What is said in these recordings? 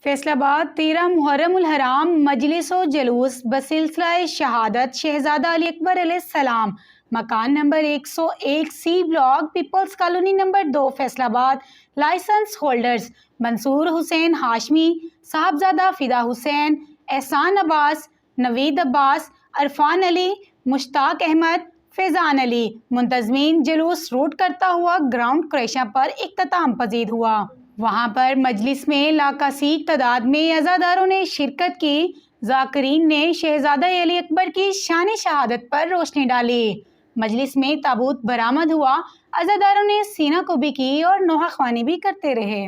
फैसलाबाद 13 मुहर्रम उल हराम मजलिस व जलूस बसिलसिला शहादत शहजादा अली अकबर अलैहिस्सलाम मकान number 101 C block peoples colony number 2 Faisalabad. License holders Mansoor Hussain Hashmi, Sahibzada Fida Hussain, एहसान अब्बास, नवीद अब्बास, अरफान अली, मुश्ताक अहमद, फैज़ान अली। मुंतज़मीन जुलूस रूट करता हुआ ग्राउंड क्रेशा पर इख्तिताम पजीद हुआ। वहाँ पर मजलिस में लाकासीक तादाद में अज़ादारों ने शिरकत की। ज़ाकिरीन ने शहजादा अली अकबर की शान शहादत पर रोशनी डाली। मजलिस में ताबूत बरामद हुआ। अज़ादारों ने सीना कुबी की और नोहा ख्वानी भी करते रहे।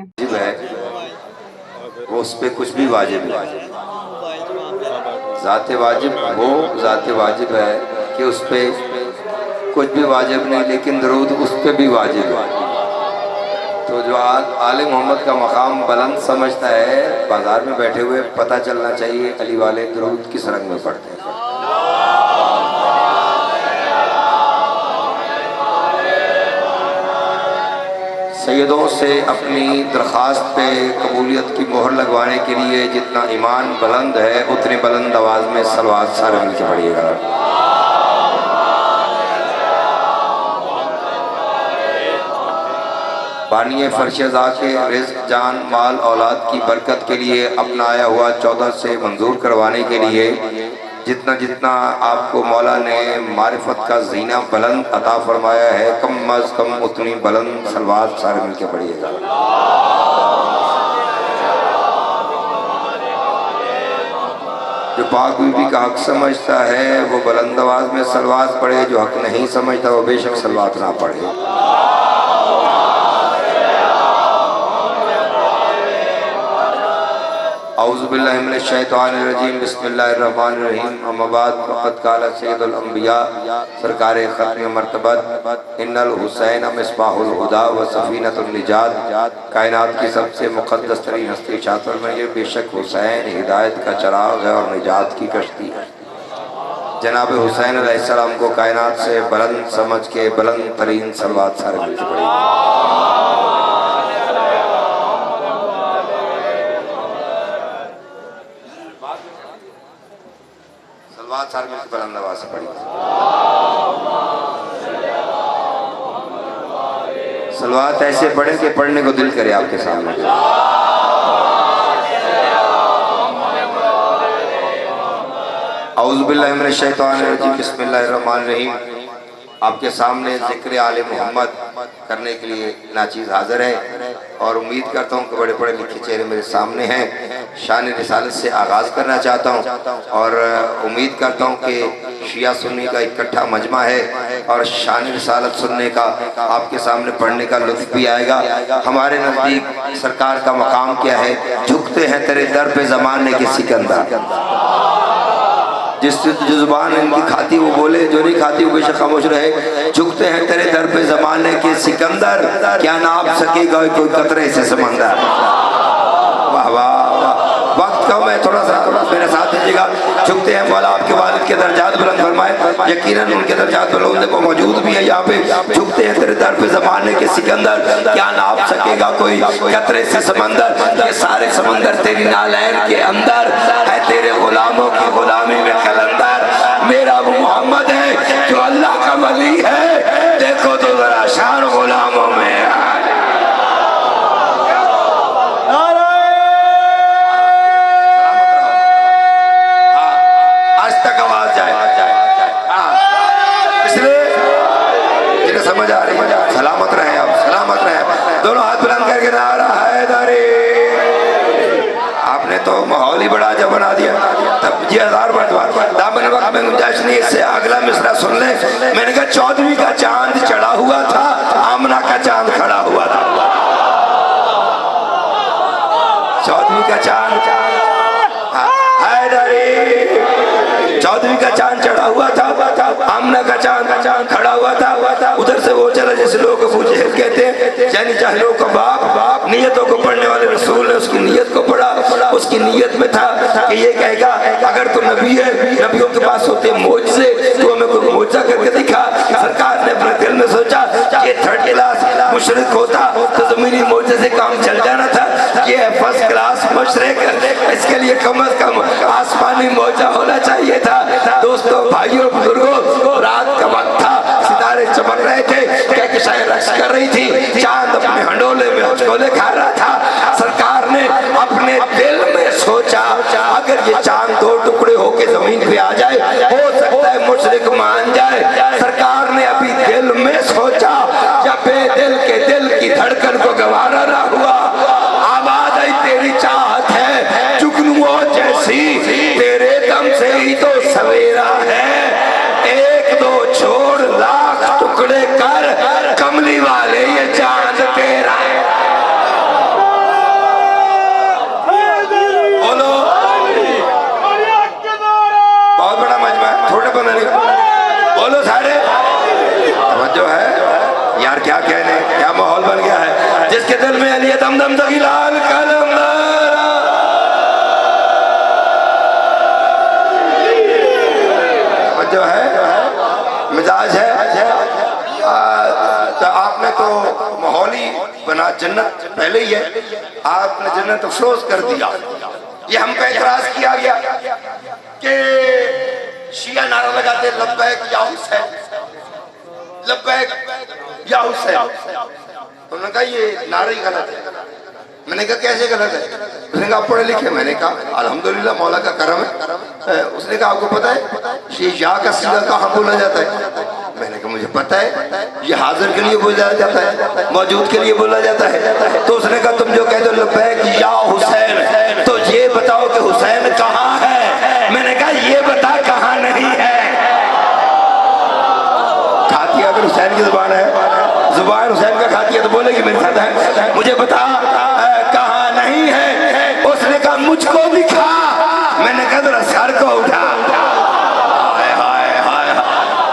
वो उस पर कुछ भी वाजिब है, ज़ाते वाजिब हो, ज़ाते वाजिब है कि उस पर कुछ भी वाजिब नहीं, लेकिन दरूद उस पर भी वाजिब है। तो जो आले मोहम्मद का मकाम बुलंद समझता है, बाजार में बैठे हुए पता चलना चाहिए अली वाले दरूद किस रंग में पढ़ते हैं। सैयदों से अपनी दरख्वास्त पे कबूलियत की मोहर लगवाने के लिए जितना ईमान बुलंद है उतनी बुलंद आवाज़ में सलवात सारे मिल के पढ़िएगा। बानिए फर्शज़ा के रिज़्क़ जान माल औलाद की बरकत के लिए अपना आया हुआ 14 से मंजूर करवाने के लिए जितना जितना आपको मौला ने मारिफत का जीना बुलंद अता फरमाया है, कम अज़ कम उतनी बुलंद सलवात सारे मिल के पढ़िएगा। जो पाक बीबी का हक समझता है वो बुलंद आवाज़ में सलवात पढ़े, जो हक नहीं समझता वो बेशक सलवात ना पढ़े। औज़ुबिल्लाहि मिनश्शैतानिर्रजीम बिस्मिल्लाहिर्रहमानिर्रहीम। अम्मा बाद फ़क़द क़ाला सय्यदुल अंबिया सरकारे ख़त्म मर्तबत इन्नल हुसैन मिस्बाहुल हुदा व सफ़ीनतुन निजात। कायनात की सबसे मुक़द्दस तरीन हस्ती इरशाद फरमाइए, बेशक हुसैन हिदायत का चराग है और निजात की कश्ती है। जनाब हुसैन अलैहिस्सलाम को कायनात से बुलंद समझ के बुलंद तरीन सलवात सारे मिलके पढ़ेंगे। सलवात सारे मिलके बुलंद आवाज़ से पढ़ेंगे। सलवात ऐसे पढ़े कि पढ़ने को दिल करे आपके सामने। औज़ुबिल्लाहि मिनश्शैतानिर्रजीम बिस्मिल्लाहिर्रहमानिर्रहीम। आपके सामने ज़िक्र आले मोहम्मद करने के लिए नाचीज़ हाज़िर है और उम्मीद करता हूँ कि बड़े बड़े लिखे चेहरे मेरे सामने हैं। शान रिसालत से आगाज़ करना चाहता हूँ और उम्मीद करता हूँ कि शिया सुन्नी का इकट्ठा मजमा है और शान रिसालत सुनने का आपके सामने पढ़ने का लुत्फ़ भी आएगा। हमारे नज़दीक सरकार का मकाम क्या है, झुकते हैं तेरे दर पे ज़माने के सिकंदर। जिस जुबान इनकी खाती वो बोले, जो नहीं खाती वो बेशक खामोश रहे। झुकते हैं तेरे दर पे ज़माने के सिकंदर, क्या नाप सकेगा कोई कतरे से समंदर। वाह वाह, वक्त कम है, थोड़ा सा मेरे साथ दीजिएगा। झुकते हैं मौला आपके वालिद के दर्जात बुलंद फरमाए, यकीनन उनके दर्जात बुलंद वो मौजूद भी है यहाँ पे। झुकते हैं तेरे दर पे ज़माने के सिकंदर, क्या नाप सकेगा कोई कतरे से समंदर। ये सारे समंदर तेरी नालैन के अंदर है, तेरे गुलामों की गुलामी में कलंदर। मेरा वो मोहम्मद है जो अल्लाह का वली है, देखो तो जरा शान गुलामों में। समझ आ रही है? सलामत रहे आप, सलामत रहे। दोनों हाथ बुलंद करके नारा हैदरी। आपने तो माहौल ही बड़ा अच्छा बना दिया। तब जी हजार दामन वक्त में गुंजाइश नहीं, इससे अगला मिसरा सुन ले। मैंने कहा 14वीं का चांद चढ़ा हुआ था, आमना का चांद खड़ा हुआ था। 14वीं का चांद हैदरी, 14वीं का चांद चढ़ा हुआ था, आमना का चांद खड़ा हुआ था। उधर से वो चला जैसे लोग पूछे कहते हैं यानी जाहिलों का बाप नियतों को पढ़ने वाले रसूल ने उसकी नियत को पढ़ा। उसकी नियत में था कि ये कहेगा अगर तू नबी है, नबियों के पास होते मौजज़े, तो हमें कोई मौजज़ा करके दिखा। सरकार ने अपने दिल में सोचा कि थर्ड क्लास मुशरिक होता तो ज़मीनी मौजज़े से काम चल जाना था। ये फर्स्ट क्लास मुशरिक, इसके लिए कम से कम आसमानी मोजा होना चाहिए था। दोस्तों, भाइयों, बुजुर्गों, रात का वक्त था, सितारे चमक रहे थे, कहकशाएं रक्स कर रही थी, चांद अपने हंडोले में हचकोले खा रहा था। सरकार ने अपने दिल में सोचा, अगर ये चांद दो टुकड़े होके जमीन पे आ जाए, हो सकता है मुशरिक मान जाए। सरकार ने अभी दिल में सोचा, जब बेदिल के दिल की धड़कन को गवारा ना हुआ, आवाज आई, तेरी चाहत है जुगनुओं जैसी, तेरे दम से ही तो सवेरा है, एक दो छोड़ लाख टुकड़े कर, कमली वाले ये चांद तेरा है। बोलो, बहुत बड़ा मजमा है, थोड़े बना नहीं, बोलो सारे, तवज्जो है यार, क्या कहने, क्या माहौल बन गया है। जिसके दिल में अली दम दम तक लाल कलम, जो है मिजाज है। तो आपने तो माहौल ही बना, जन्नत पहले ही है, आपने जन्नत अफसोस कर दिया। ये हम पे इतराज किया गया कि शिया नारा लगाते लब्बैक या हुसैन, लब्बैक या हुसैन। तो उन्होंने कहा ये नारा ही गलत है। मैंने कहा कैसे गलत है? उसने कहा पढ़े लिखे। मैंने कहा अल्हम्दुलिल्लाह, मौला का करम है। उसने कहा आपको पता है ये या का सीधा कहाँ बोला जाता है? मैंने कहा मुझे पता है, ये हाजिर के लिए बोला जाता है, मौजूद के लिए बोला जाता है। तो उसने कहा तुम जो कहते हो लब्बैक या हुसैन, तो ये बताओ कि हुसैन कहाँ है? मैंने कहा ये बता कहाँ नहीं है। खाती अगर हुसैन की जुबान है, जुबान हुसैन का खाती है तो बोलेगी मेरे साथ है, मुझे बता कहाँ नहीं है। उसने कहा मुझको दिखा। मैंने कहा जरा सर को उठा। हाय हाय हाय,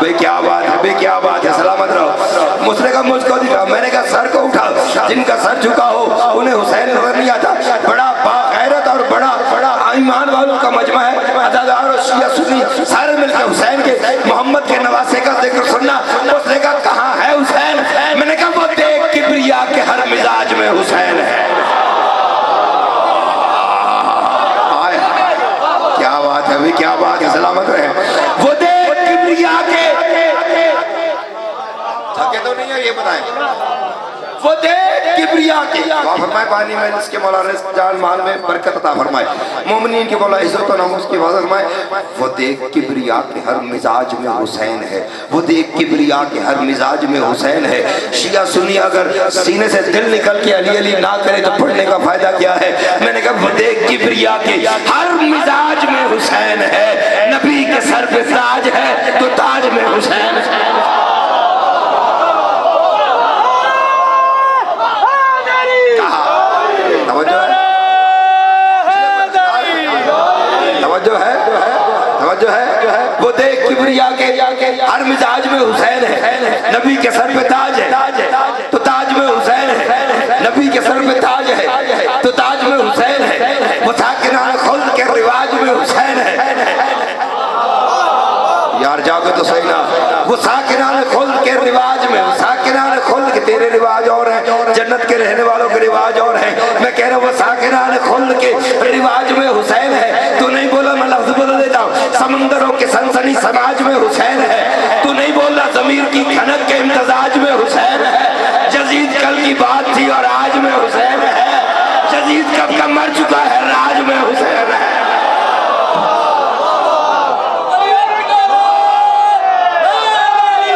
भाई क्या बात है, भाई क्या बात है, सलामत रहो। उसने कहा मुझको दिखा। मैंने कहा सर को उठा। जिनका सर झुका हो उन्हें हुसैन नजर नहीं आता। बड़ा बागैरत और बड़ा ईमान वालों का मजमा है। अज़ादार और शिया सुन्नी सारे मिलकर हुसैन के, मोहम्मद के नवासे का जिक्र सुनना। उसने कहा कहाँ है हुसैन? मैंने कहा वो देख किब्रिया के हर मिजाज में हुसैन है। क्या बात है भाई, क्या बात है, सलामत रहे। वो देख किब्रिया के, थके तो नहीं है ये बताएं, वो देख किब्रिया के फरमाए पानी में इसके मौला रिज़्क़ जान माल में बरकत अता फरमाए, मोमिनीन के मौला इज्जत और नमूस की हिफाजत फरमाए। वो देख किब्रिया के हर मिजाज में हुसैन है, वो देख किब्रिया के हर मिजाज में हुसैन है। शिया सुन्नी अगर सीने से दिल निकल के अली अली ना करे तो पढ़ने का फायदा क्या है? मैंने कहा वो देख किब्रिया के हर मिजाज में हुसैन है। नबी के सर पे ताज है तो ताज में हुसैन है। जो है वो देख किब्रिया के हर मिजाज में हुसैन है। नबी के सर पे ताज है तो ताज में हुसैन है। नबी के सर पे ताज है तो ताज में हुसैन है। वो साकिनाने खुल्द के रिवाज में हुसैन है। यार जागो तो सही ना। वो साकिनाने खुल्द के रिवाज में, साकिनाने खुल्द के, तेरे रिवाज और हैं, जन्नत के रहने वालों के रिवाज और हैं। मैं कह रहा हूँ वो साकिनाने खुल्द के रिवाज में हुसैन है। तू नहीं बोला, मैं लफ्ज बोल देता हूँ, समंदरों के सनसनी समाज में हुसैन है। तू नहीं बोला ज़मीर की खनक के इम्तजाज में हुसैन है। यजीद कल की बात थी और आज में हुसैन है। यजीद कब का मर चुका है, राज में हुसैन है।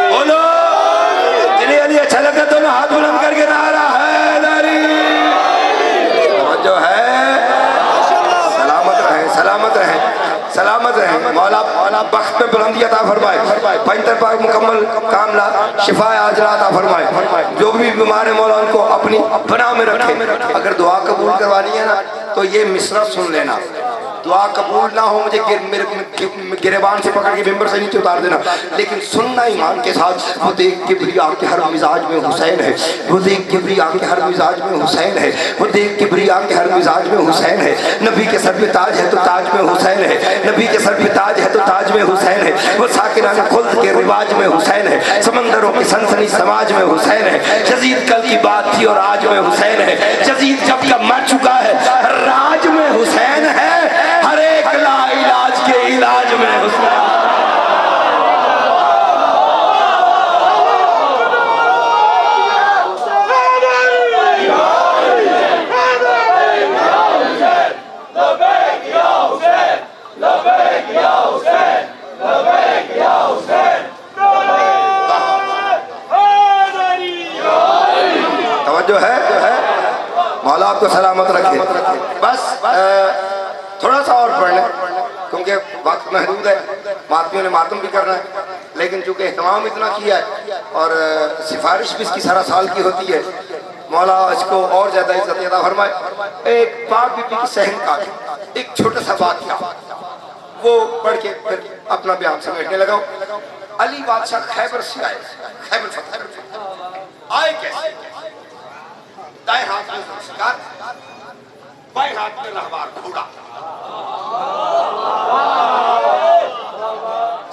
बोलो जिन्हें अली अच्छा लगा तो ना हाथ बुलंद करके नारा है नारी। जो है सलामत रहे, सलामत रहे, सलामत रहे। मौला बख्त में बुलंदी अता फरमाए, पंचर पाक मुकम्मल कामला शिफा आजला अता फरमाए। जो भी बीमार है मौला उनको अपनी पनाह में रखे। अगर दुआ कबूल करवानी है ना तो ये मिसरा सुन लेना। दुआ कबूल ना हो मुझे गिरेबान से पकड़ के मिंबर से नीचे उतार देना, लेकिन सुनना ईमान के साथ। वो देख किब्रिया के हर मिजाज में हुसैन है। वो देख किब्रिया के हर मिजाज में हुसैन है। वो देख किब्रिया के हर मिजाज में हुसैन है। नबी के सर पे ताज है तो ताज में हुसैन है। नबी के सर पे ताज है तो ताज में हुसैन है। वो साकिनाने खुल्द के रिवाज में हुसैन है। समंदरों की सनसनी समाज में हुसैन है। यजीद कल की बात थी और आज में हुसैन है। यजीद जब का मर चुका है, राज में बस थोड़ा सा और पढ़ लें क्योंकि वक्त महदूद है, मातमियों ने मातम भी करना है, लेकिन चूंकि एहतमाम इतना किया है और सिफारिश भी इसकी सारा साल की होती है, मौला इसको और ज्यादा इज्जत अता फरमाए। एक पाक बीबी की सहन का एक छोटा सा वाक़या वो पढ़ के फिर अपना बयान समेटने लगा। अली बादशाह खैबर से आए, खैबर आए कैसे? दाएं हाथ में शिकार, बाएं हाथ में रहबार घोड़ा,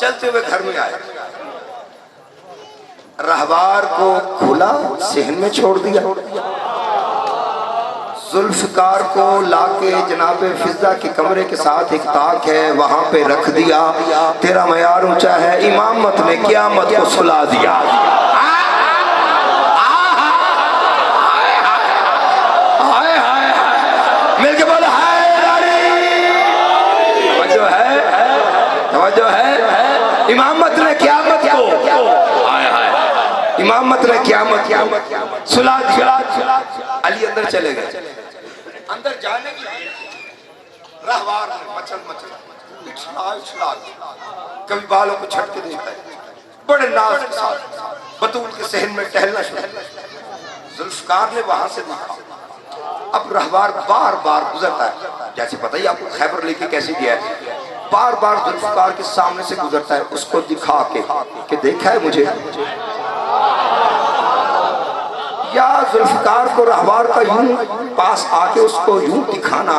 चलते हुए घर में आए। रहबार को खुला सहन में छोड़ दिया, जुल्फकार को लाके जनाबे फिजा के कमरे के साथ एक ताक है वहां पे रख दिया। तेरा मयार ऊंचा है, इमामत ने क़यामत को सुला दिया। मिलके बोलो जो है इमामत ने क़यामत को, इमामत ने क़यामत सुला दिया। अली अंदर चले गए, अंदर जाने की रहवार मचल उछला कभी बालों को छटके देता है, बड़े नाज के साथ बतूल के सहन में टहलना शुरू। जुल्फकार ने वहां से देखा, अब रहवार बार बार गुजरता है, जैसे पता ही आपको खैबर लेके कैसे गया है, बार बार जुल्फकार के सामने से गुजरता है, उसको दिखा के देखा है मुझे। या जुल्फकार को रहवार का यूं पास आके उसको यूं दिखाना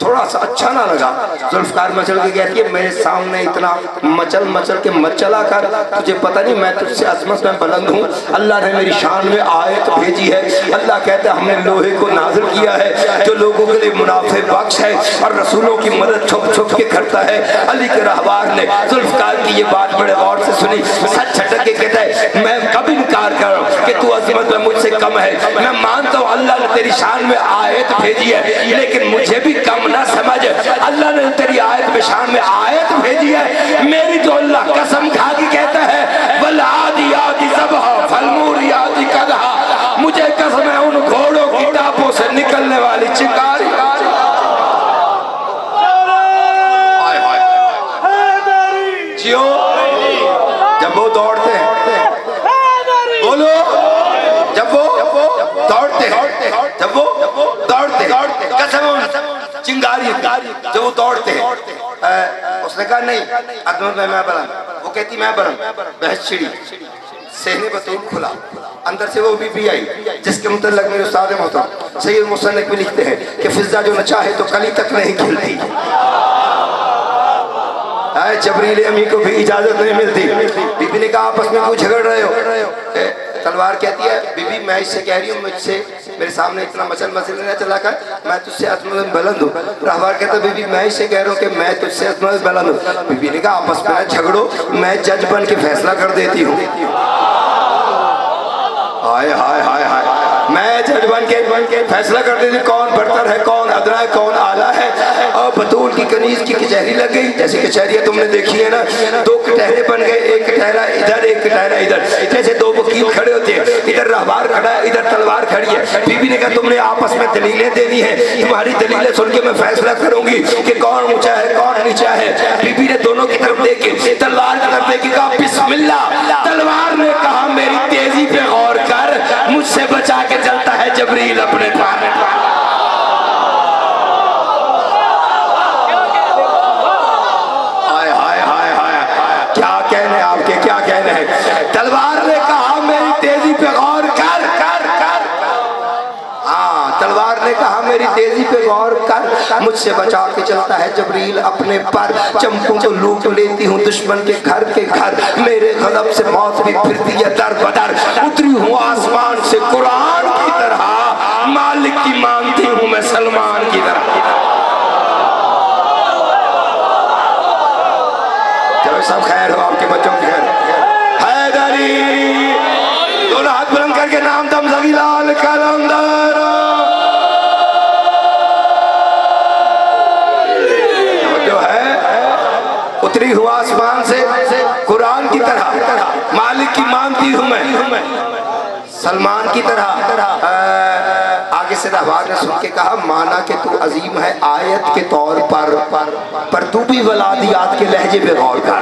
थोड़ा सा अच्छा ना लगा। जुल्फकार मचल के कहती है मेरे सामने इतना मचल के मत चला कर, तुझे पता नहीं मैं तुझसे अजमत में बुलंद हूँ। अल्लाह ने मेरी शान में आयत भेजी है। अल्लाह कहता है हमने लोहे को नाज़िल किया है जो लोगों के लिए मुनाफे बख्श है और रसूलों की मदद छुप छुप के करता है। अली के रहवार ने जुल्फकार की ये बात बड़े गौर से सुनी, सच झटक के कहता है मैं कब इनकार करूं कि तू अजमत में मुझसे कम है। मैं मानता हूँ अल्लाह ने तेरी शान में आयत भेजी है, लेकिन मुझे भी कम ना समझ। अल्लाह ने तेरी आयत में शान में आयत भेजी है, मेरी तो अल्लाह कसम खा के कहता है वलादियाति ज़बहा फलमुरियाति कदहा, मुझे कसम है उन घोड़ों की टापों से निकलने वाली चिंगारी। जियो जब वो दौड़ते हैं, बोलो जब वो दौड़ते हैं, जब वो दौड़ते कसम चिंगारी जब वो दौड़ते हैं। उसने कहा नहीं अजमत में मैं बुलंद, वो कहती मैं बुलंद। बहस छिड़ी, सहने बतूल खुला, अंदर से वो बीबी आई जिसके मुतल्लिक़ मेरे उस्ताद मोहतरम सैयद मुसन्निफ़ भी लिखते हैं कि फिजा जो न चाहे तो कली तक नहीं खिलती। जबरील अमी को भी इजाजत नहीं मिलती। बीबी ने कहा आपस में क्यों झगड़ रहे हो? तलवार कहती है बीबी मैं इससे कह रही हूँ मुझसे मेरे सामने इतना मचल न चला कर, मैं तुझसे अजमत में बुलंद हूँ। रहवार कहता बीबी मैं इससे कह रहा हूँ कि मैं तुझसे अजमत में बुलंद हूँ। बीबी ने कहा आपस में झगड़ो, मैं जज बन के फैसला कर देती हूँ। हाय हाय हाय हाय, मैं जज बन के फैसला कर देती कौन बरतर है, कौन अदना है, कौन आला है। और बतूल की कनीज की कचहरी लग गई, जैसे कचहरियाँ तुमने देखी है ना, दो कटहरे बन गए, एक कटहरा इधर एक कटहरा इधर, जैसे दो वकील खड़े होते हैं, इधर रहबार खड़ा है इधर तलवार खड़ी है। बीबी ने कहा तुमने आपस में दलीलें देनी है, तुम्हारी दलीलें सुन के मैं फैसला करूंगी कि कौन ऊंचा है कौन नीचा है। बीबी ने दोनों की तरफ देखे, तलवार की तरफ देखे, कहा बिस्मिल्लाह। तलवार ने कहा मेरी तेजी पे गौर कर, मुझसे बचा के चलता है जबरील अपने पार। हाय हाय हाय हाय, क्या कहने आपके, क्या कहने हैं। तलवार ने कहा मेरी तेजी पे गौर कर कर कर। हाँ तलवार ने कहा मेरी तेजी पे गौर कर, मुझसे बचा के चलता है जबरील अपने पर। चंपों को लूट लेती हूँ दुश्मन के घर, मेरे गज़ब से मौत भी फिरती है दर बदर। उतरी हूँ आसमान से कुरान की तरह, मालिक की मानती हूँ मैं सलमान की तरह। जब सब खैर हो आपके बच्चों की खैर। हैदरी दोनों हाथ बुलंद करके नाम दम ज़गीलाल कलंदर। जो है उतरी हुआ आसमान से कुरान की तरह, मालिक की मानती हूँ मैं सलमान की तरह। आगे से रहवार ने सुन के कहा, माना कि तू अजीम है आयत के तौर पर तू भी वलादियात के लहजे पे गौर कर।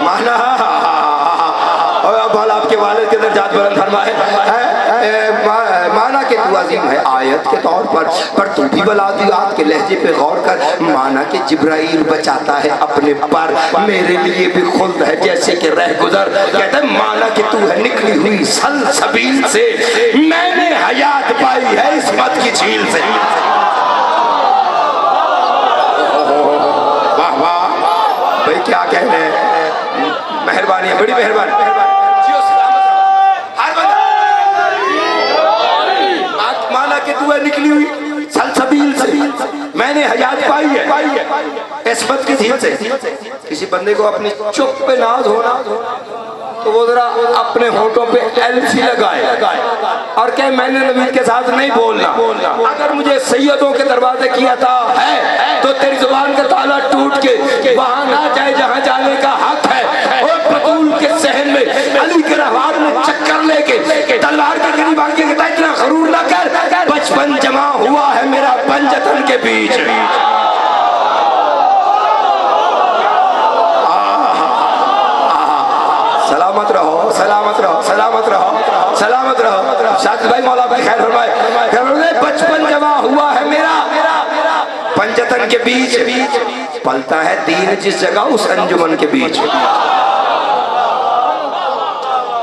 माना और अब आपके वालिद के दर्जात बुलंद फरमाए, माना कि तू अजीम है आयत के तौर पर तू भी वलादियात के लहजे पे गौर कर। माना कि जिब्राइल बचाता है अपने पर, मेरे लिए भी खुल्द है जैसे कि रह गुजर। कहते हैं माना कि तू है निकली हुई सलसबील से, मैंने हयात पाई है इस्मत की झील से। वाह वाह भाई, क्या कहने, मेहरबानी है, बड़ी मेहरबानी। माना कि तू है निकली हुई सलसबील से, मैंने हयात पाई है इस्मत की झील से। किसी बंदे को अपनी चुप पे नाज होना तो वो जरा अपने होठों पे एल्फी लगाए और कहे मैंने नबी के साथ नहीं बोलना। अगर मुझे सैयदों के दरवाजे की अता है तो तेरी जुबान का ताला टूट के वहां ना जाए जहां जाने का हक है। और बतूल के सहन में अली के रहवार में चक्कर लेके तलवार के करीब आके कहता इतना गरूर ना कर, बचपन जमा हुआ है मेरा पंजतन के बीच। सलामत रहो, सलामत रहो, सलामत रहो, सलामत रहो। शाकिर भाई मौला भाई खैर फरमाए, बचपन जमा हुआ है मेरा पंजतन के बीच, पलता है दीन जिस जगह उस अंजुमन के बीच,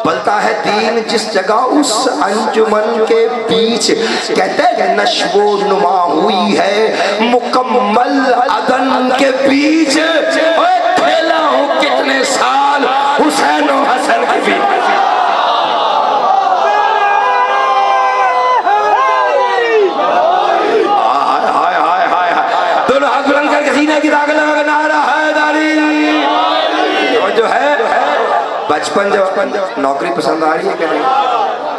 पलता है दीन जिस जगह उस अंजुमन के बीच। कहते हैं नश्वो नुमा हुई है मुकम्मल अदन के बीच। खेला हूँ कितने साल हुसैन और हसन के बीच। दोनों हाथ बुलंद करके सीने की ताकत लगा नारा हैदरी। जो है बचपन जब नौकरी पसंद आ रही है कि नहीं,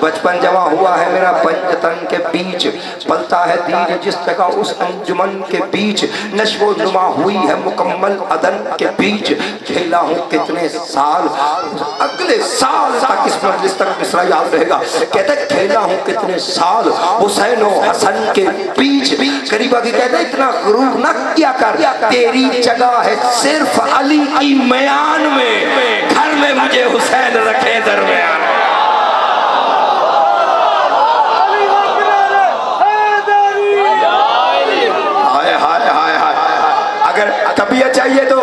बचपन जमा हुआ है मेरा पंजतन के बीच, पलता है दीन जिस जगह उस अंजुमन के बीच। नश्वो नुमा हुई है मुकम्मल अदन के बीच। खेला हूँ कितने साल, अगले साल तक इस मजलिस तक मिसरा याद रहेगा। कहते खेला हूँ कितने साल हुसैन और हसन के बीच। करीबा की कहते इतना गुरूर न किया कर, तेरी जगह है सिर्फ अली की मयान में, घर में मुझे हुसैन रखे दरमियान। अगर तबीयत चाहिए तो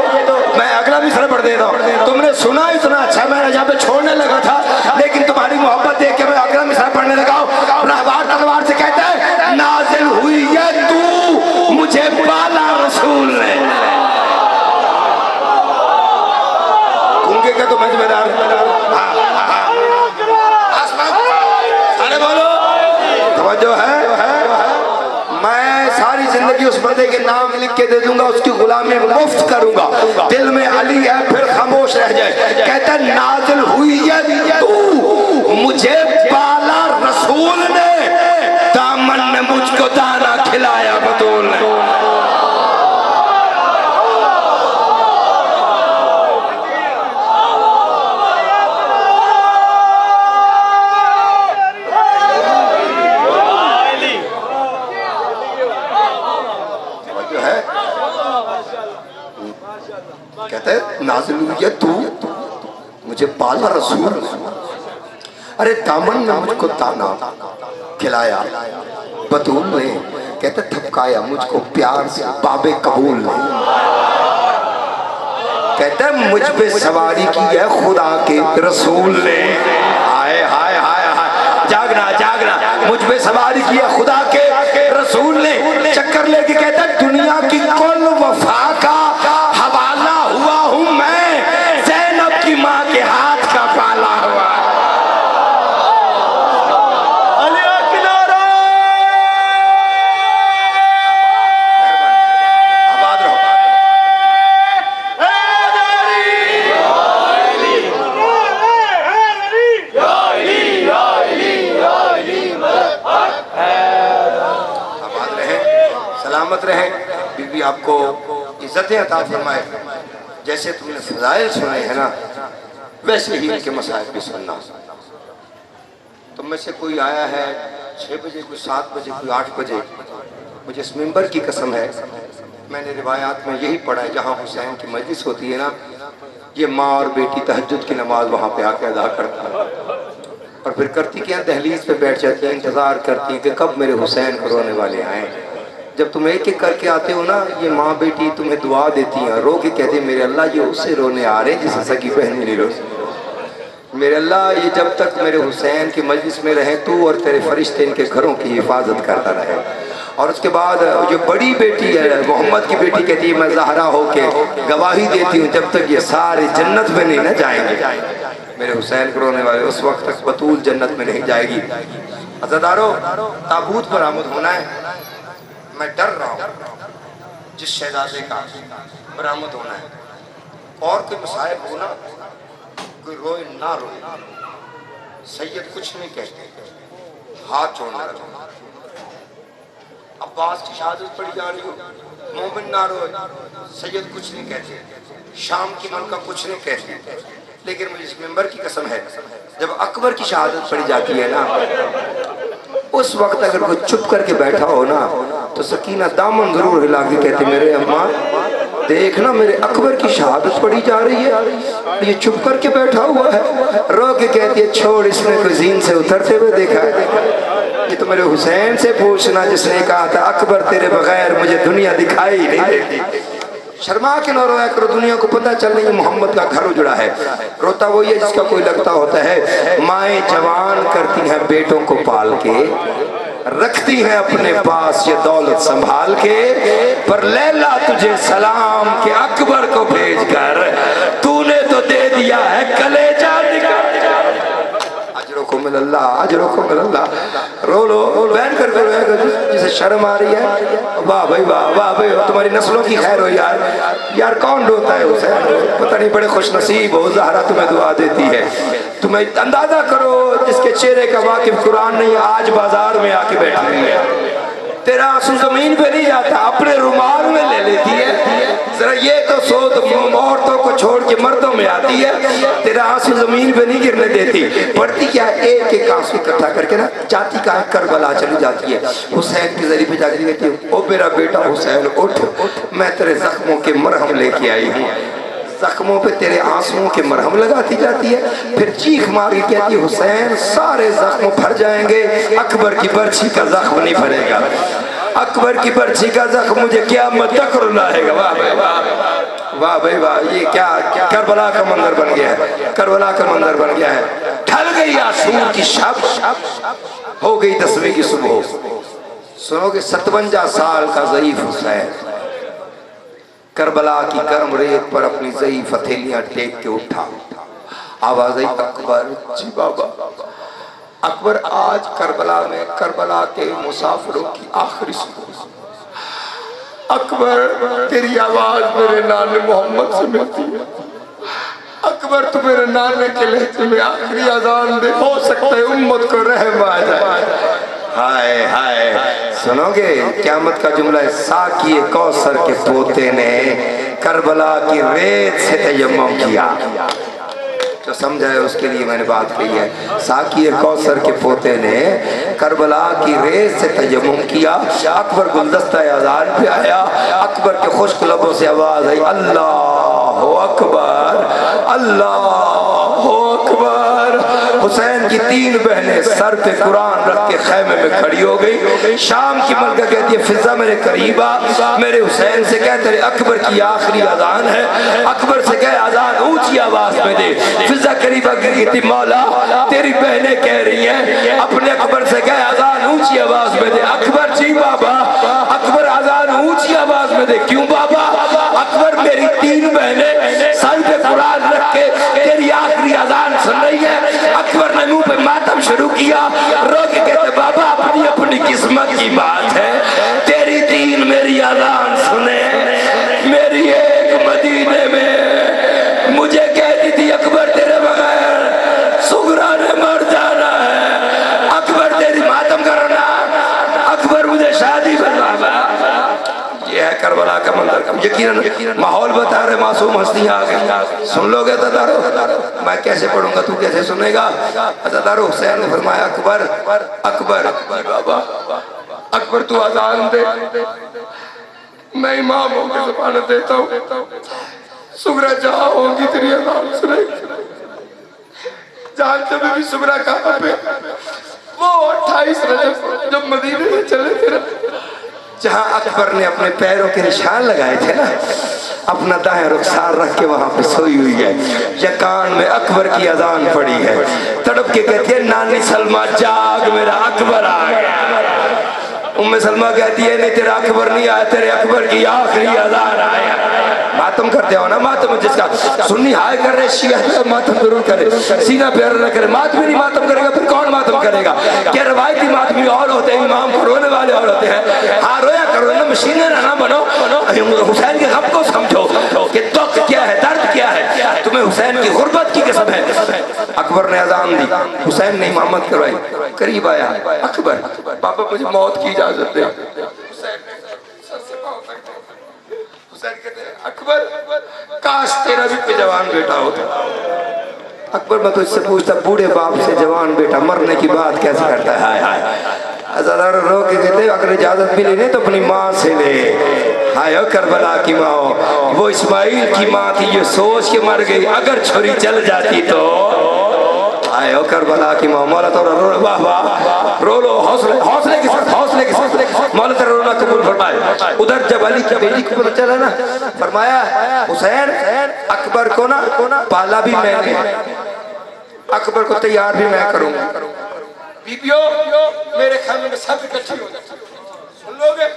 मैं अगला भी पढ़ देता हूँ। तुमने सुना इतना अच्छा, मैं जहाँ पे छोड़ने लगा था, लेकिन तुम्हारी मोहब्बत देख के मैं अगला मिसरा पढ़ने लगा हूँ। रहवार तलवार से कहता है नाजिल हुई है तू मुझे पाला रसूल ने। उनके क्या तो मैं जिम्मेदार, अरे बोलो तवज्जो है। मैं सारी जिंदगी उस बंदे के नाम लिख के दे दूंगा, उसकी गुलामी मुफ्त करूंगा। दिल में अली है फिर खामोश रह जाए। कहता नाजिल हुई है तू मुझे पाला रसूल ने, दामन में मुझको दाना खिलाया बतूल ने। कहते नाज़िल हुई है तू मुझे पाला रसूल। अरे दामन में मुझको दाना खिलाया बतूल ने। कहते थपकाया मुझको प्यार से बाबे कबूल ने। कहते मुझ पे सवारी की है खुदा के रसूल ने। हाय हाय हाय हाय, जागना जागना, मुझ पे सवारी की है खुदा के रसूल ने। चक्कर लेके कहता दुनिया की कुल वफा का हवाला हुआ हूँ मैं, ज़ैनब की माँ के हाथ का पाला हुआ। आबाद रहो। आबाद रहे, सलामत रहे, बीबी आपको इज्जतें अता फरमाए। जैसे तुमने फजाइल सुने हैं ना, वैसे ही इनके मसाइल भी सुनना। तुम में से कोई आया है 6 बजे, कोई 7 बजे, कोई 8 बजे, मुझे इस मिंबर की कसम है, मैंने रिवायात में यही पढ़ा है, जहाँ हुसैन की मजलिस होती है ना, ये माँ और बेटी तहज्जुद की नमाज वहाँ पे आके अदा करता है, और फिर करती क्या, दहलीज पे बैठ जाती है, इंतज़ार करती है कि कब मेरे हुसैन को रोने वाले आएँ। जब तुम एक एक करके आते हो ना, ये माँ बेटी तुम्हें दुआ देती हैं, रो के कहते हैं मेरे अल्लाह ये उससे रोने आ रहे हैं जिसे सगी बहन नहीं रो, मेरे अल्लाह ये जब तक मेरे हुसैन की मजलिस में रहे तू और तेरे फरिश्ते इनके घरों की हिफाजत करता रहे। और उसके बाद जो बड़ी बेटी है मोहम्मद की बेटी कहती है मैं ज़हरा होके गवाही देती हूँ जब तक ये सारे जन्नत में नहीं ना जाएंगे, मेरे हुसैन को रोने वाले, उस वक्त तक बतूल जन्नत में नहीं जाएगी। अज़ादारों, ताबूत बरामद होना है, मैं डर रहा हूँ जिस शहजादे का बरामद होना है, और कोई मसाइब हो ना, कोई रोए ना रोए, सैयद कुछ नहीं कहते, हाथ जोड़ने लगे, अब्बास की शहादत पड़ी जा रही हो, मोमिन ना रोए, सैयद कुछ नहीं कहते, शाम की मन का कुछ नहीं कहते, लेकिन मुझे इस मेंबर की कसम है, जब अकबर की शहादत पड़ी जाती है ना, उस वक्त अगर कोई चुप करके बैठा हो ना, तो सकीना दामन जरूर हिला के कहते मेरे अम्मा देखना मेरे अकबर की शहादत पड़ी जा रही है, ये चुप करके बैठा हुआ है, रो के कहती है छोड़, इसने कुजीन से उतरते हुए देखा है, ये तो मेरे हुसैन से पूछना जिसने कहा था अकबर तेरे बगैर मुझे दुनिया दिखाई नहीं देती। शर्मा के न रोया करो, दुनिया को पता चल रही है मोहम्मद का घर उजड़ा है। रोता वही है जिसका कोई लगता होता है। माएँ जवान करती हैं बेटों को पाल के, रखती हैं अपने पास ये दौलत संभाल के, पर लैला तुझे सलाम के अकबर को भेज कर तूने तो दे दिया है कलेजा निकाल। अजरों को मिलल्लाह, अजरों को मिलल्लाह। रो लो, बैठ कर रोया करो, जिसे शर्म आ रही है। वाह भाई वाह, वाह भाई तुम्हारी नस्लों की खैर हो यार। यार कौन रोता है हुसैन, पता नहीं बड़े खुश नसीब हो, ज़हरा तुम्हें दुआ देती है। तुम्हें अंदाजा करो जिसके चेहरे का वाकिफ कुरान नहीं, आज बाजार में आके बैठी हुई है, तेरा आंसू जमीन पे नहीं जाता, अपने रुमाल में ले लेती है। जरा ये तो सोच, औरतों को छोड़ के मर्दों में आती है, तेरा आंसू जमीन पे नहीं गिरने देती। पढ़ती क्या है, एक एक आंसू इकट्ठा करके ना जाती का करबला चली जाती है, हुसैन की जरी पे जाती कहती है ओ मेरा बेटा हुसैन उठ, मैं तेरे जख्मों के मरहम लेके आई हूँ। जख्मों पे तेरे आंसुओं के मरहम लगाती जाती है, फिर चीख मार के कहती है हुसैन सारे जख्म भर जाएंगे, अकबर की बर्छी का जख्म नहीं भरेगा, अकबर की बर्छी का जख्म मुझे क़यामत तक रुलाएगा। वाह भाई वाह, वाह भाई वाह, ये क्या करबला का मंदिर बन गया है, करबला का मंदिर बन गया है। ढल गई आशूर की शब, हो गई 10वीं की सुबह। सुनोगे 57 साल का ज़ईफ हुसैन करबला की गर्म रेत पर अपनी ज़ईफ हथेलियां टेक के उठा, आवाज आई अकबर जी बाबा। अकबर आज करबला में करबला के मुसाफिरों की आखिरी सुबह, अकबर तेरी आवाज मेरे नाने मोहम्मद से मिलती है, अकबर तू मेरे नाने के लहजे में आखिरी अजान दे, हो सकता है उम्मत को रहम आ जाए। हाय हाय, सुनोगे क़यामत का जुमला है, साकी कौसर के पोते ने करबला की रेत से तयम्मुम किया। जो समझा है उसके लिए मैंने बात कही है। साकी कौसर के पोते ने करबला की रेत से तयम्मुम किया। अकबर गुलदस्ता आज़ान पे आया, अकबर के खुश्क लबों से आवाज आई अल्लाह अकबर, अल्लाह अकबर। हुसैन की 3 बहनें सर पे कुरान रख के खैमे में खड़ी हो गई। शाम की मलका कहती है फिजा मेरे करीबा, मेरे हुसैन से कह तेरे अकबर की आखिरी अजान है, अकबर से कह अजान ऊंची आवाज में दे। फिजा करीबा कहती मौला तेरी बहनें कह रही हैं, अपने अकबर से कह अजान ऊंची आवाज में दे। अकबर जी बाबा, अकबर अजान ऊंची आवाज में दे। क्यों बाबा? अकबर मेरी 3 बहनें सर पे कुरान रख के तेरी आखिरी अजान सुन रही है। अकबर ने मुंह पे मातम शुरू किया, रो के कहते बाबा अपनी अपनी किस्मत की बात है, तेरी 3 मेरी अजान सुने, मेरी एक मदीने में मुझे कहती थी अकबर तेरे बगैर सुगरा ने मर जाना है, अकबर तेरी मातम करना, अकबर मुझे शादी करवाना। ये है करबला का मंजर, यकीनन माहौल बता रहे, मासूम हस्तियां आ गई। सुन लोगे अज़ादारो? मैं कैसे पढ़ूंगा, तू कैसे सुनेगा? अज़ादारो हुसैन ने फरमाया अकबर अकबर बाबा अकबर तू अजान दे, मैं इमाम होकर ज़मानत देता हूँ। सुगरा जहाँ होगी तेरी अजान सुनेगी। जानते भी सुगरा कहाँ पे? वो 28 रजब जब मदीने में चले थे, जहाँ अकबर ने अपने पैरों के निशान लगाए थे ना, अपना दाएं रुखसार रख के वहां पे सोई हुई है। या कान में अकबर की अजान पड़ी है, तड़प के कहती है नानी सलमा जाग मेरा अकबर आ गया। उम्मे सलमा कहती है नहीं तेरा अकबर नहीं आया, तेरे अकबर की आखिरी अजान आया। मातम करते हो ना, मातम जिसका सुन्नी हाय कर रहे शिया मातम जरूर करे, सीना प्यार न करे। मातमी नहीं मातम करेगा फिर कौन मातम करेगा? क्या रवायती मातमी और होते हैं, इमाम को रोने वाले और होते हैं। हाँ रोया करो ना, मशीनें ना बनो। हुसैन के गम को समझो कि दुख क्या है, दर्द क्या है। तुम्हें हुसैन की गुर्बत की कसम है। अकबर ने अजान दी, हुसैन ने इमामत करवाई। करीब आया अकबर, पापा मुझे मौत की इजाजत दे। हुसैन कहते हैं अकबर काश तेरा भी कोई जवान बेटा होता। अकबर मैं तुझसे पूछता, बूढ़े बाप से जवान बेटा मरने की बात कैसे करता है? हाय हाय अज़ादारो रो के कहते अगर इजाजत मिली नहीं तो अपनी माँ से ले। हाय करबला की माँ, वो इस्माइल की माँ थी जो सोच के मर गई, अगर छुरी चल जाती तो। हाय करबला की माँ, मौला तो रो, वाह वाह रो लो, हौसले हौसले के साथ, हौसले के साथ मौला तो रोना कबूल फरमाए। उधर जब अली की बेटी को पता चला ना, फरमाया हुसैन अकबर को ना पाला भी मैंने, अकबर को तैयार भी मैं करूंगा। बीबियों मेरे खाने में सब इकट्ठी हो गई, सुन लोगे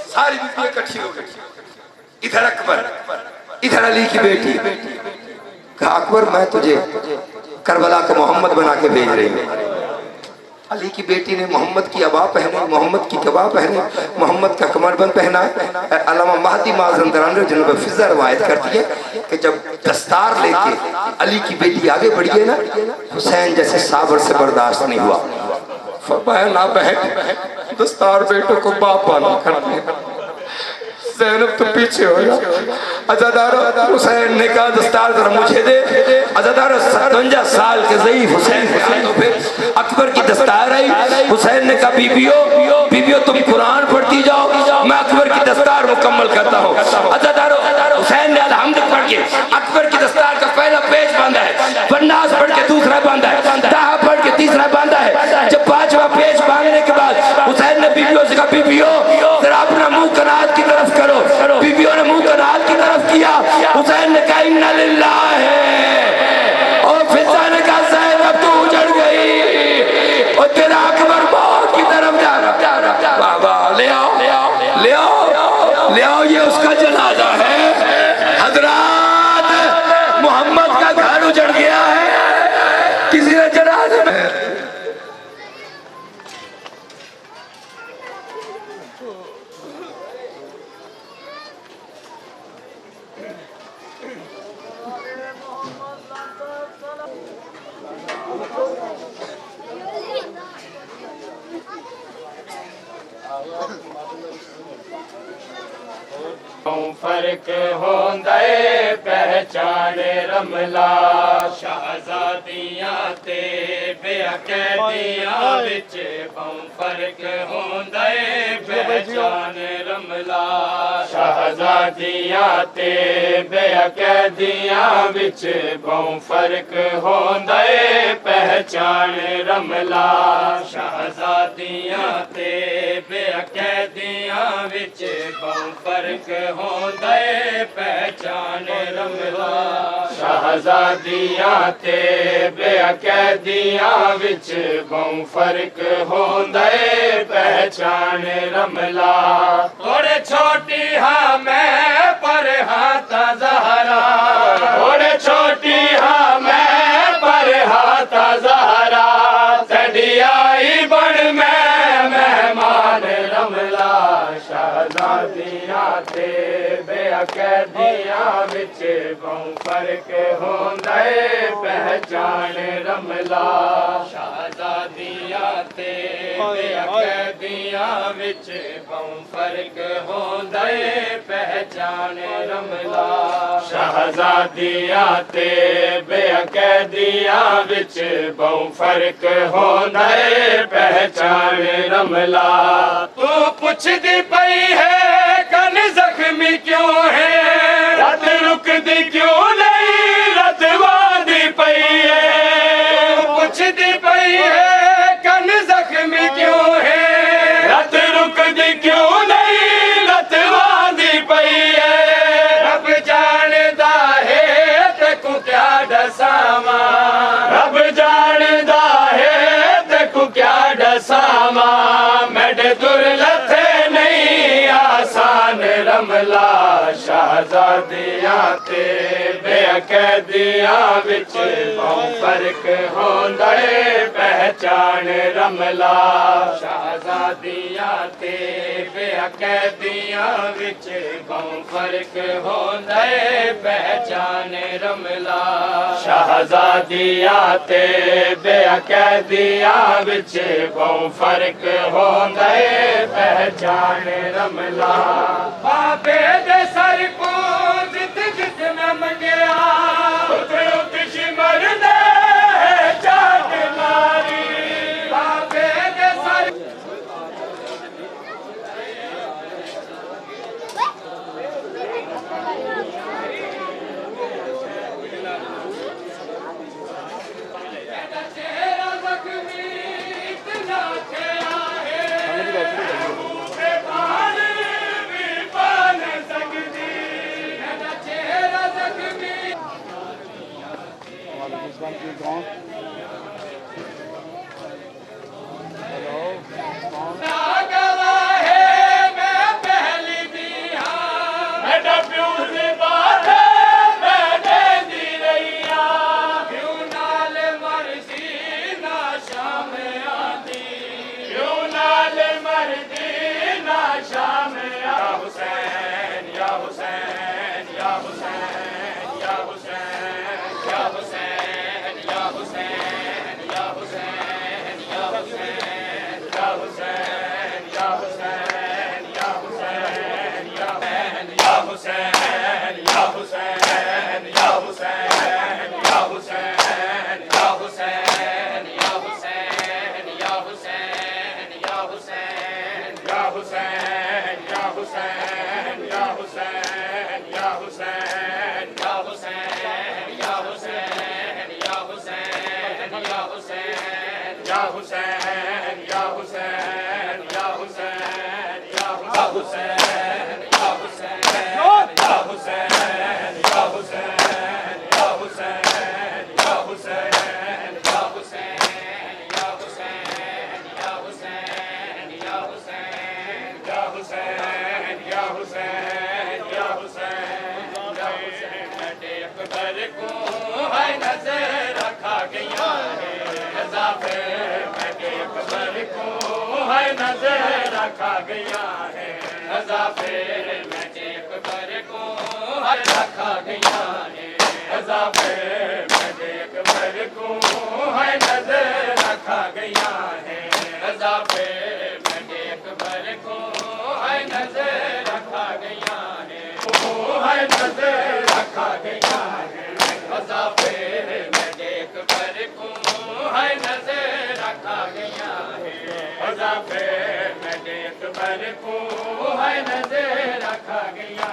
सारी बीबियां इकट्ठी हो गई। इधर अकबर, इधर अली की बेटी। कहा अकबर मैं तुझे करबला का मोहम्मद बना के भेज रही हूँ। अली की बेटी ने मोहम्मद की अबा पहनी, मोहम्मद की कबा पहनी, मोहम्मद का कमरबंद पहना। अल्लामा महदी माज़रन जिन्होंने फिजा रवायत करती है कि जब दस्तार लेके अली की बेटी आगे बढ़ी है ना, हुसैन जैसे साबर से बर्दाश्त नहीं हुआ। फरमाया ना बहन, दस्तार बेटों को बाप बना करती है, ज़ैनब तो पीछे हो जा। अज़ादारो हुसैन ने कहा दस्तार जरा मुझे दे। अज़ादारो 57 साल के ज़ईफ़ हुसैन तो फिर अकबर की दस्तार आई। हुसैन ने कहा बीबियो तुम कुरान पढ़ती जाओ, मैं अकबर की दस्तार मुकम्मल करता हूँ। अज़ादारो हुसैन ने अलहम्द पढ़ के अकबर की दस्तार का पहला पेज बांधा है, बन्नास पढ़ के दूसरा बांधा है, ताहा पढ़ के तीसरा बांधा है। जब 5वां पेज बांधने के बाद हुसैन ने बीबियों से कहा बीबियो जरा अपना मुंह कनात की तरफ करो। बीबियों ने मुंह कनात की तरफ किया। हुसैन ने कहा इन्ना लिल्लाह है, और फिजा ने कहा ज़ैनब तू उजड़ गई और तेरा अकबर मौत की तरफ जा रहा। बाबा ले आओ ले आओ ले आओ, ये उसका जनाजा है। हजरात मोहम्मद का घर उजड़ गया है, किसी ने जनाजे में फर्क होंदा है पहचान रमला, शहजादियां ते बेअकैदियां विच फर्क होंदा है पहचान रमला, शहजादियां ते बेअकैदियां विच फर्क होंदा है पहचान रमला, शहजादियां ते बेअकैदियां विच फर्क होंदा है पहचान रमला, शहजादियां ते बेअकैदियां विच फर्क होंदा है पहचान रमला। थोड़े छोटी हाँ मैं पर हाथा ज़हरा, थोड़े छोटी हाँ मैं पर हाथा ज़हरा, सडियाई बन मैं मेहमान रमला, शहजादियां ते बेअकैदियां विच बहु फर्क होंदा है पहचान रमला शहजादियां ते बेअकैदियां विच बहु फर्क होंदा है पहचान रमला शहजादियां ते बेअकैदियां विच बहु फर्क होंदा है पहचान रमला तू पुछदी पई है कन जख्मी क्यों है रत रुकदी क्यों नहीं रत वादी पई है पुछदी पई है कन जख्मी क्यों है रत रुकदी क्यों नहीं रत वादी पई है रब जानदा है तेको क्या दसावा रब जानदा है तेको क्या दसावा मेरे दुर्लथे नहीं आसान रमला शहजादियां ते बेअकैदियां विच बहु फर्क होंदा है पहचान रमला शहजादियां ते बेअकैदियां विच बहु फर्क होंदा है पहचान रमला शहजादियां ते बेअकैदियां विच बहु फर्क होंदा है पहचान रमला बाबे दे सर को जित जित मैं मंगया उत उत शिमर दे चाट मारी बाबे दे सर चेहरा जख्मी इतना खया नजर रखा गया है अज़ाफ़े में एक बर को रखा गया है अज़ाफ़े में एक बर को है नजर रखा गया है अज़ाफ़े में एक बर को है नजर रखा गया है नजर रखा गया है अज़ाफ़े में एक बर को है नजर रखा गया है अज़ाफ़े में एक बर को है नजर रखा गया